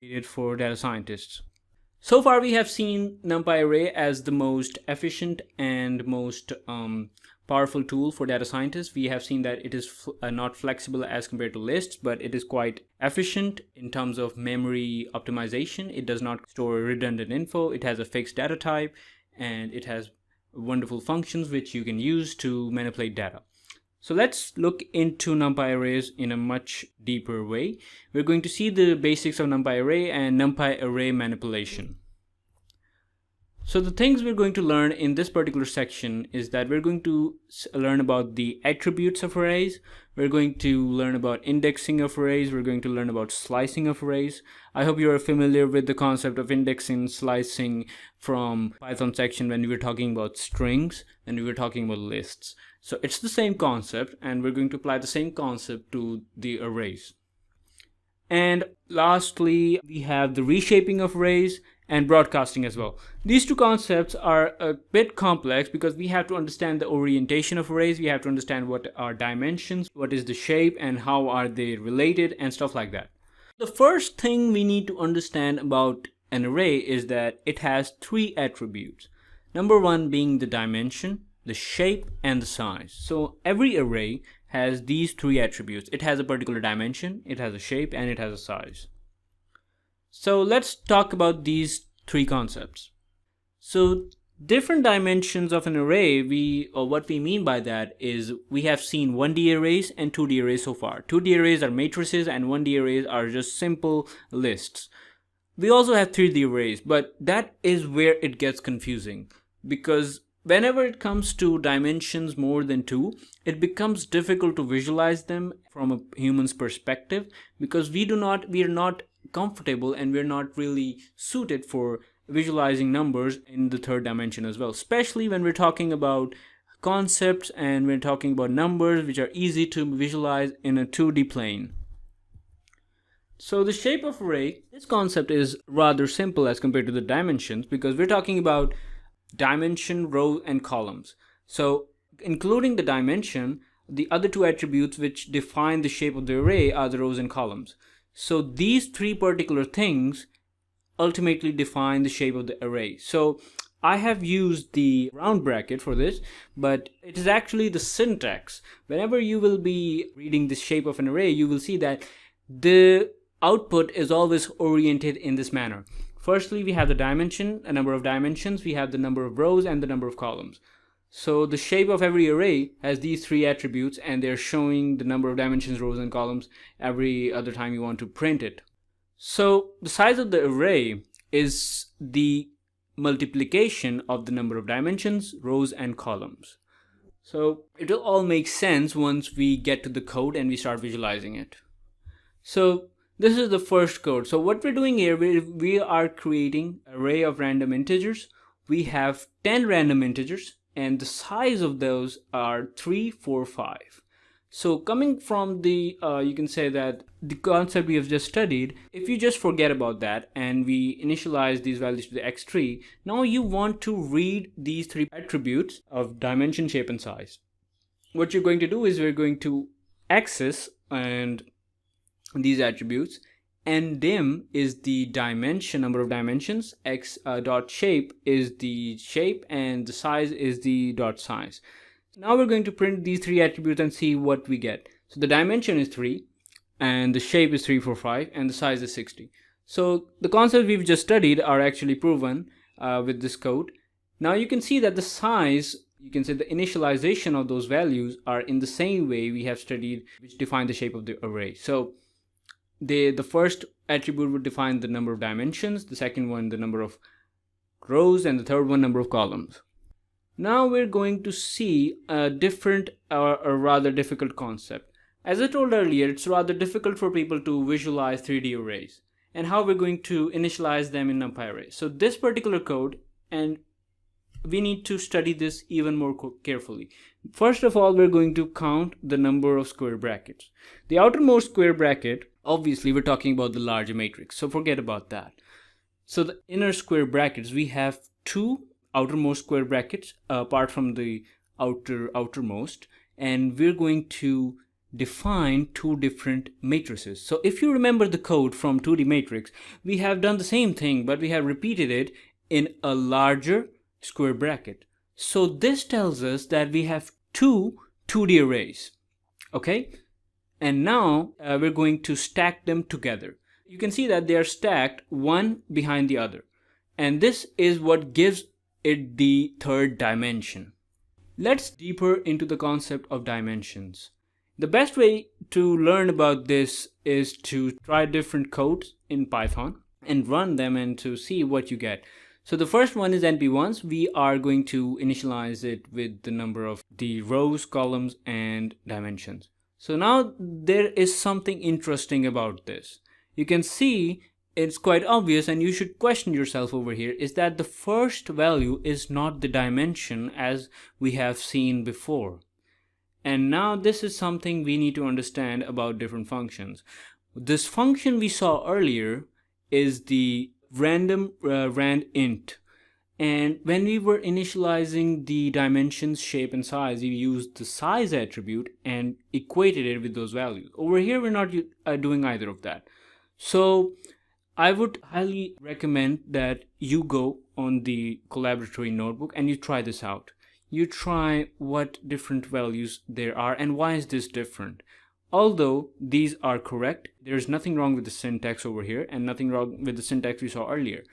needed for data scientists. So far, we have seen NumPy array as the most efficient and most powerful tool for data scientists. We have seen that it is not flexible as compared to lists, but it is quite efficient in terms of memory optimization. It does not store redundant info. It has a fixed data type, and it has wonderful functions which you can use to manipulate data. So let's look into NumPy arrays in a much deeper way. We're going to see the basics of NumPy array and NumPy array manipulation. So the things we're going to learn in this particular section is that we're going to learn about the attributes of arrays. We're going to learn about indexing of arrays. We're going to learn about slicing of arrays. I hope you are familiar with the concept of indexing, slicing from Python section when we were talking about strings and we were talking about lists. So it's the same concept, and we're going to apply the same concept to the arrays. And lastly, we have the reshaping of arrays and broadcasting as well. These two concepts are a bit complex because we have to understand the orientation of arrays, we have to understand what are dimensions, what is the shape, and how are they related, and stuff like that. The first thing we need to understand about an array is that it has three attributes. Number one being the dimension, the shape, and the size. So every array has these three attributes. It has a particular dimension, it has a shape, and it has a size. So let's talk about these three concepts. So different dimensions of an array, what we mean by that is we have seen 1D arrays and 2D arrays so far. 2D arrays are matrices and 1D arrays are just simple lists. We also have 3D arrays, but that is where it gets confusing, because whenever it comes to dimensions more than 2, it becomes difficult to visualize them from a human's perspective, because we are not comfortable and we're not really suited for visualizing numbers in the third dimension as well, especially when we're talking about concepts and we're talking about numbers which are easy to visualize in a 2D plane. So the shape of array, this concept is rather simple as compared to the dimensions, because we're talking about dimension, row, and columns. So including the dimension, the other two attributes which define the shape of the array are the rows and columns. So these three particular things ultimately define the shape of the array. So I have used the round bracket for this, but it is actually the syntax. Whenever you will be reading the shape of an array, you will see that the output is always oriented in this manner. Firstly, we have the dimension, a number of dimensions, we have the number of rows and the number of columns. So the shape of every array has these three attributes, and they're showing the number of dimensions, rows, and columns every other time you want to print it. So the size of the array is the multiplication of the number of dimensions, rows, and columns. So it will all make sense once we get to the code and we start visualizing it. So this is the first code. So what we're doing here, we are creating an array of random integers. We have 10 random integers, and the size of those are 3, 4, 5. So coming from the, you can say that the concept we have just studied, if you just forget about that and we initialize these values to the x3, now you want to read these three attributes of dimension, shape, and size. What you're going to do is we're going to access and these attributes, and dim is the dimension, number of dimensions, x dot shape is the shape, and the size is the dot size. Now we're going to print these three attributes and see what we get. So the dimension is 3, and the shape is 345, and the size is 60. So the concepts we've just studied are actually proven with this code. Now you can see that the size, you can say the initialization of those values are in the same way we have studied, which define the shape of the array. So the first attribute would define the number of dimensions, the second one the number of rows, and the third one number of columns. Now we're going to see a different or a rather difficult concept. As I told earlier, it's rather difficult for people to visualize 3D arrays and how we're going to initialize them in NumPy arrays. So this particular code, and we need to study this even more carefully. First of all, we're going to count the number of square brackets. The outermost square bracket, obviously we're talking about the larger matrix, so forget about that. So the inner square brackets, we have 2 outermost square brackets apart from the outermost, and we're going to define two different matrices. So if you remember the code from 2D matrix, we have done the same thing, but we have repeated it in a larger square bracket. So this tells us that we have two 2D arrays, okay? And now we're going to stack them together. You can see that they are stacked one behind the other. And this is what gives it the third dimension. Let's deeper into the concept of dimensions. The best way to learn about this is to try different codes in Python and run them and to see what you get. So the first one is NP1s. We are going to initialize it with the number of the rows, columns, and dimensions. So now there is something interesting about this. You can see it's quite obvious, and you should question yourself over here, is that the first value is not the dimension as we have seen before. And now this is something we need to understand about different functions. This function we saw earlier is the random rand int. And when we were initializing the dimensions, shape, and size, we used the size attribute and equated it with those values. Over here, we're not doing either of that. So I would highly recommend that you go on the collaboratory notebook and you try this out. You try what different values there are and why is this different. Although these are correct, there's nothing wrong with the syntax over here and nothing wrong with the syntax we saw earlier.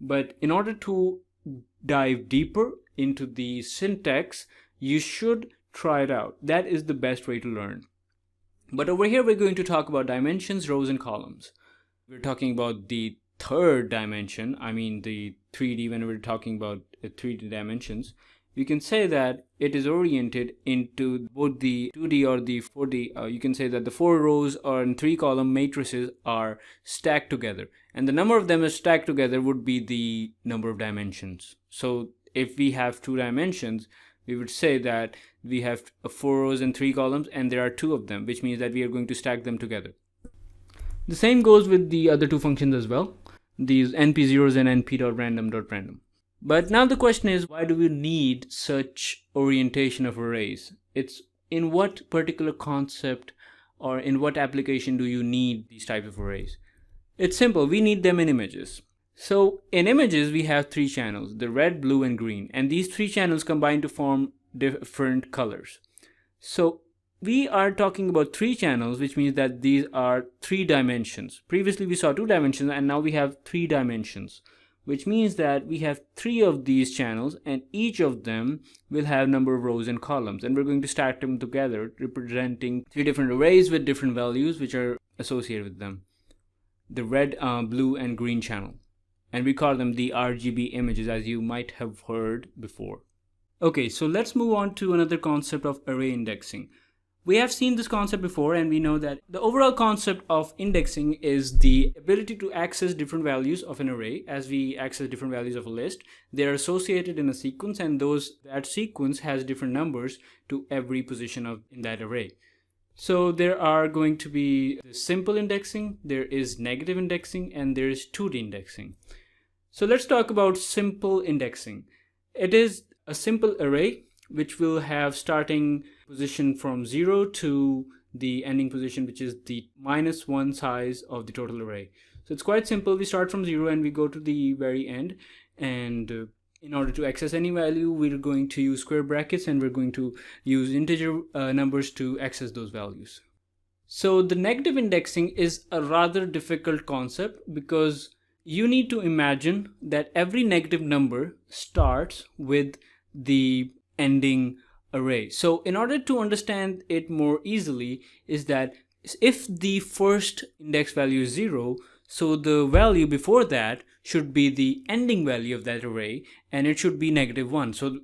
But in order to dive deeper into the syntax, you should try it out. That is the best way to learn. But over here, we're going to talk about dimensions, rows, and columns. We're talking about the third dimension, I mean the 3D. When we're talking about 3D dimensions, you can say that it is oriented into both the 2D or the 4D. You can say that the 4 rows or 3 column matrices are stacked together, and the number of them is stacked together would be the number of dimensions. So if we have 2 dimensions, we would say that we have 4 rows and 3 columns, and there are 2 of them, which means that we are going to stack them together. The same goes with the other 2 functions as well, these np0s and np.random.random. But now the question is, why do we need such orientation of arrays? It's in what particular concept or in what application do you need these types of arrays? It's simple, we need them in images. So in images, we have 3 channels, the red, blue, and green, and these 3 channels combine to form different colors. So we are talking about 3 channels, which means that these are 3 dimensions. Previously we saw 2 dimensions, and now we have 3 dimensions, which means that we have 3 of these channels, and each of them will have number of rows and columns, and we're going to stack them together, representing 3 different arrays with different values which are associated with them, the red, blue, and green channel. And we call them the RGB images, as you might have heard before. Okay, so let's move on to another concept of array indexing. We have seen this concept before, and we know that the overall concept of indexing is the ability to access different values of an array. As we access different values of a list, they are associated in a sequence, and that sequence has different numbers to every position in that array. So there are going to be simple indexing, there is negative indexing, and there is 2D indexing. So let's talk about simple indexing. It is a simple array which will have starting position from 0 to the ending position, which is the -1 size of the total array. So it's quite simple. We start from 0 and we go to the very end, and in order to access any value, we're going to use square brackets, and we're going to use integer numbers to access those values. So the negative indexing is a rather difficult concept because you need to imagine that every negative number starts with the ending array. So in order to understand it more easily is that if the first index value is 0, so the value before that should be the ending value of that array, and it should be -1. So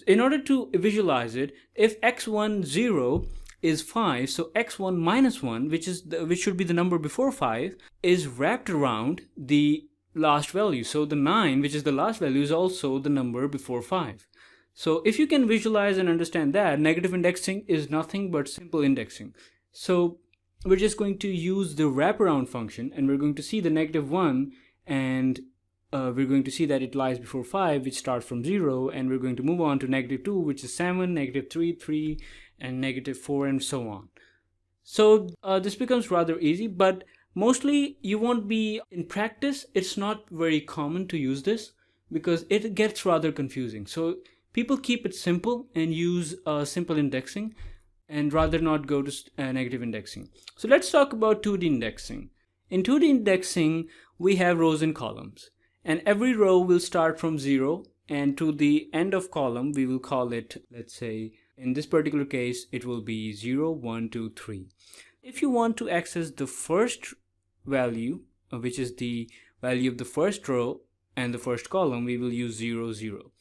in order to visualize it, if x1 0 is 5, so x1 -1, which should be the number before 5, is wrapped around the last value. So the 9, which is the last value, is also the number before 5. So if you can visualize and understand that, negative indexing is nothing but simple indexing. So we're just going to use the wraparound function, and we're going to see the -1, and we're going to see that it lies before 5, which starts from 0, and we're going to move on to -2, which is 7, -3, 3, and -4, and so on. So this becomes rather easy, but mostly you won't be in practice. It's not very common to use this because it gets rather confusing. So people keep it simple and use simple indexing and rather not go to negative indexing. So let's talk about 2D indexing. In 2D indexing, we have rows and columns, and every row will start from 0, and to the end of column we will call it, let's say in this particular case it will be 0, 1, 2, 3. If you want to access the first value, which is the value of the first row and the first column, we will use 0, 0.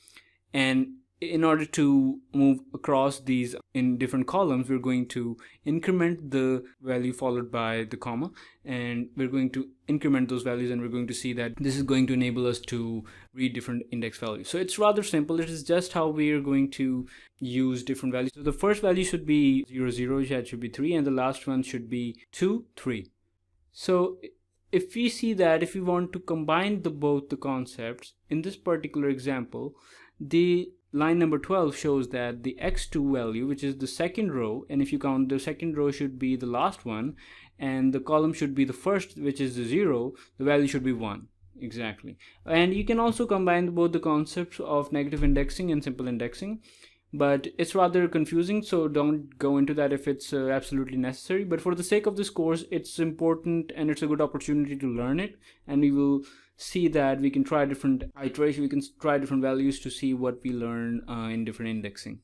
And in order to move across these in different columns, we're going to increment the value followed by the comma, and we're going to increment those values, and we're going to see that this is going to enable us to read different index values. So it's rather simple. It is just how we are going to use different values. So the first value should be 0, 0, that should be 3, and the last one should be 2, 3. So if we see that if we want to combine both the concepts, in this particular example, the line number 12 shows that the x2 value, which is the second row, and if you count, the second row should be the last one, and the column should be the first, which is the 0, the value should be 1. Exactly. And you can also combine both the concepts of negative indexing and simple indexing, but it's rather confusing, so don't go into that if it's absolutely necessary. But for the sake of this course, it's important and it's a good opportunity to learn it, and we will see that we can try different iterations, we can try different values to see what we learn in different indexing.